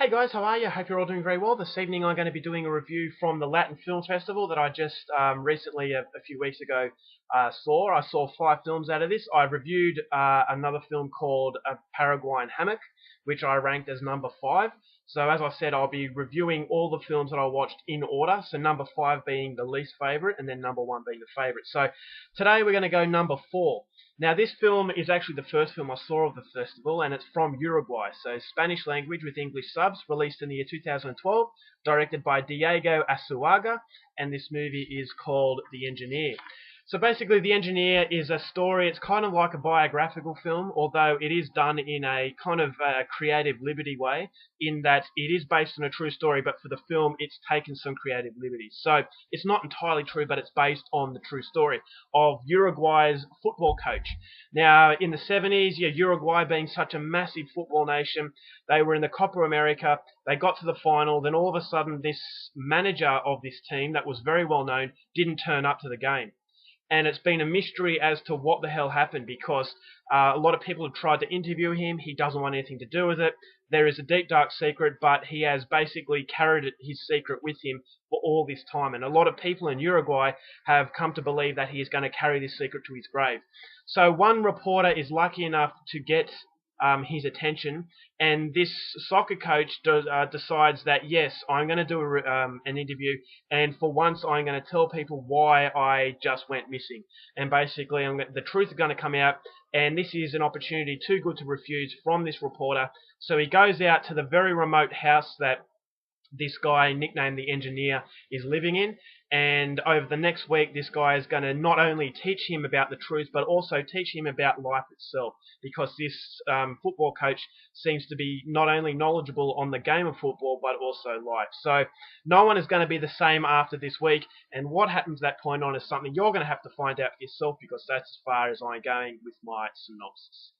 Hey guys, how are you? Hope you're all doing very well. This evening I'm going to be doing a review from the Latin Film Festival that I just recently, a few weeks ago, saw. I saw 5 films out of this. I reviewed another film called Paraguayan Hammock, which I ranked as number 5. So as I said, I'll be reviewing all the films that I watched in order. So number 5 being the least favourite, and then number 1 being the favourite. So today we're going to go number 4. Now, this film is actually the first film I saw of the festival, and it's from Uruguay, so Spanish language with English subs, released in the year 2012, directed by Diego Asuaga, and this movie is called The Engineer. So basically, The Engineer is a story. It's kind of like a biographical film, although it is done in a kind of creative liberty way, in that it is based on a true story, but for the film, it's taken some creative liberties. So it's not entirely true, but it's based on the true story of Uruguay's football coach. Now, in the 70s, Uruguay being such a massive football nation, they were in the Copa America, they got to the final, then all of a sudden this manager of this team that was very well known didn't turn up to the game. And it's been a mystery as to what the hell happened, because a lot of people have tried to interview him. He doesn't want anything to do with it. There is a deep, dark secret, but he has basically carried his secret with him for all this time. And a lot of people in Uruguay have come to believe that he is going to carry this secret to his grave. So one reporter is lucky enough to get his attention, and this soccer coach decides that, yes, I'm going to do an interview, and for once I'm going to tell people why I just went missing. And basically the truth is going to come out, and this is an opportunity too good to refuse from this reporter. So he goes out to the very remote house that this guy, nicknamed the Engineer, is living in, and over the next week this guy is going to not only teach him about the truth, but also teach him about life itself, because this football coach seems to be not only knowledgeable on the game of football, but also life. So no one is going to be the same after this week, and what happens at that point on is something you're going to have to find out for yourself, because that's as far as I'm going with my synopsis.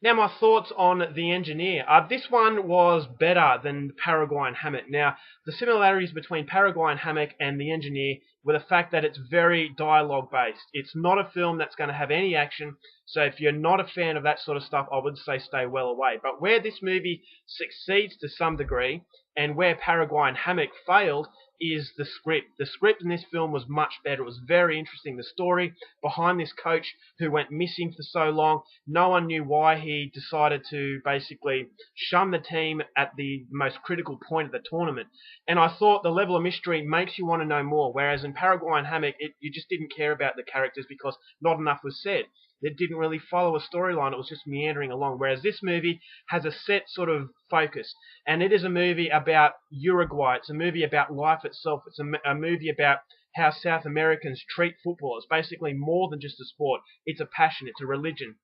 Now, my thoughts on The Engineer. This one was better than Paraguayan Hammock. Now, the similarities between Paraguayan Hammock and The Engineer were the fact that it's very dialogue-based. It's not a film that's going to have any action, so if you're not a fan of that sort of stuff, I would say stay well away. But where this movie succeeds to some degree, and where Paraguayan Hammock failed, is the script. The script in this film was much better. It was very interesting. The story behind this coach who went missing for so long, no one knew why he decided to basically shun the team at the most critical point of the tournament. And I thought the level of mystery makes you want to know more, whereas in Paraguayan Hammock, you just didn't care about the characters because not enough was said. It didn't really follow a storyline. It was just meandering along. Whereas this movie has a set sort of focus. And it is a movie about Uruguay. It's a movie about life itself. It's a movie about how South Americans treat football. It's basically more than just a sport. It's a passion. It's a religion.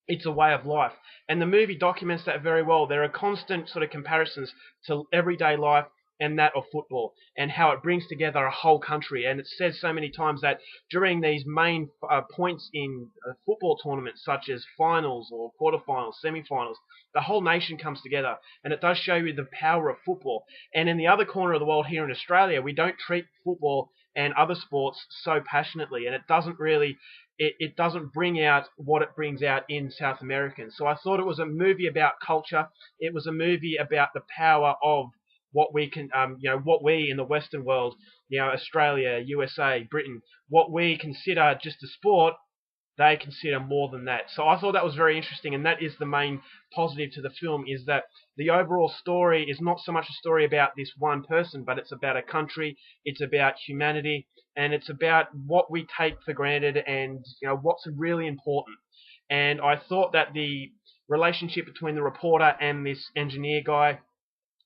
It's a way of life. And the movie documents that very well. There are constant sort of comparisons to everyday life and that of football, and how it brings together a whole country. And it says so many times that during these main points in football tournaments, such as finals or quarterfinals, semi-finals, the whole nation comes together, and it does show you the power of football. And in the other corner of the world, here in Australia, we don't treat football and other sports so passionately, and it doesn't really it doesn't bring out what it brings out in South Americans. So I thought it was a movie about culture. It was a movie about the power of what we can, what we in the Western world, Australia, USA, Britain, what we consider just a sport, they consider more than that. So I thought that was very interesting, and that is the main positive to the film, is that the overall story is not so much a story about this one person, but it's about a country, it's about humanity, and it's about what we take for granted and what's really important. And I thought that the relationship between the reporter and this engineer guy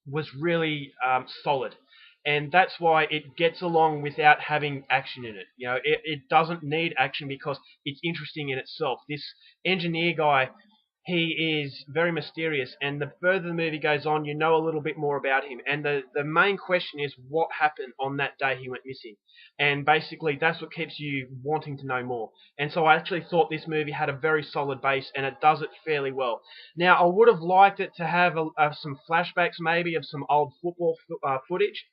was really solid. And that's why it gets along without having action in it. It doesn't need action because it's interesting in itself. This engineer guy, he is very mysterious, and the further the movie goes on, you know a little bit more about him. And the main question is what happened on that day he went missing. And basically, that's what keeps you wanting to know more. And so I actually thought this movie had a very solid base, and it does it fairly well. Now, I would have liked it to have some flashbacks, maybe, of some old football footage.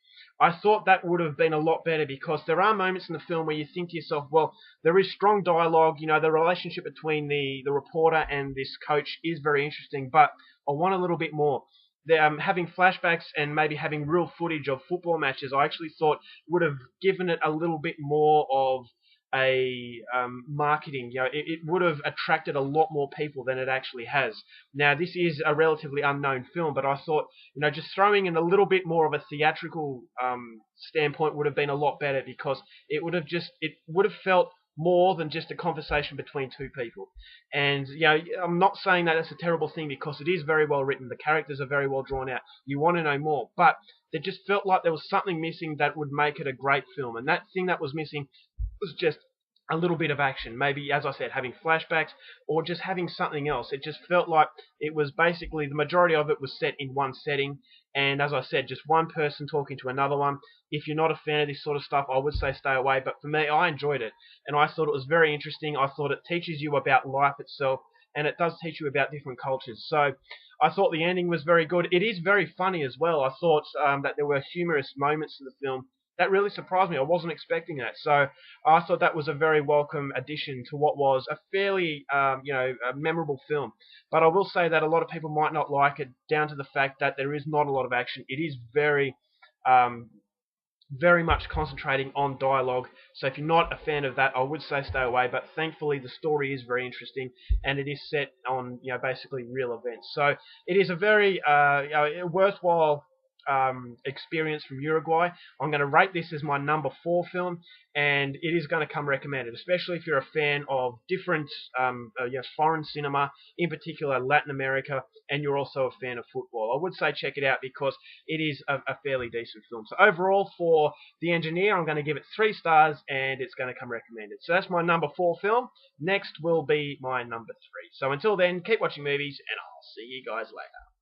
I thought that would have been a lot better, because there are moments in the film where you think to yourself, well, there is strong dialogue, the relationship between the reporter and this coach is very interesting, but I want a little bit more. having flashbacks and maybe having real footage of football matches, I actually thought would have given it a little bit more of a marketing. It would have attracted a lot more people than it actually has. Now, this is a relatively unknown film, but I thought, just throwing in a little bit more of a theatrical standpoint would have been a lot better, because it would have felt more than just a conversation between two people. And I'm not saying that it's a terrible thing, because it is very well written. The characters are very well drawn out. You want to know more, but it just felt like there was something missing that would make it a great film. And that thing that was missing was just a little bit of action. Maybe, as I said, having flashbacks or just having something else. It just felt like it was basically, the majority of it was set in one setting. And as I said, just one person talking to another one. If you're not a fan of this sort of stuff, I would say stay away. But for me, I enjoyed it. And I thought it was very interesting. I thought it teaches you about life itself. And it does teach you about different cultures. So I thought the ending was very good. It is very funny as well. I thought that there were humorous moments in the film that really surprised me. I wasn't expecting that. So I thought that was a very welcome addition to what was a fairly, a memorable film. But I will say that a lot of people might not like it, down to the fact that there is not a lot of action. It is um, very much concentrating on dialogue. So if you're not a fan of that, I would say stay away. But thankfully, the story is very interesting, and it is set on basically real events. So it is a very worthwhile experience from Uruguay. I'm going to rate this as my number 4 film, and it is going to come recommended, especially if you're a fan of different foreign cinema, in particular Latin America, and you're also a fan of football. I would say check it out, because it is a fairly decent film. So overall, for The Engineer, I'm going to give it 3 stars, and it's going to come recommended. So that's my number 4 film. Next will be my number 3. So until then, keep watching movies, and I'll see you guys later.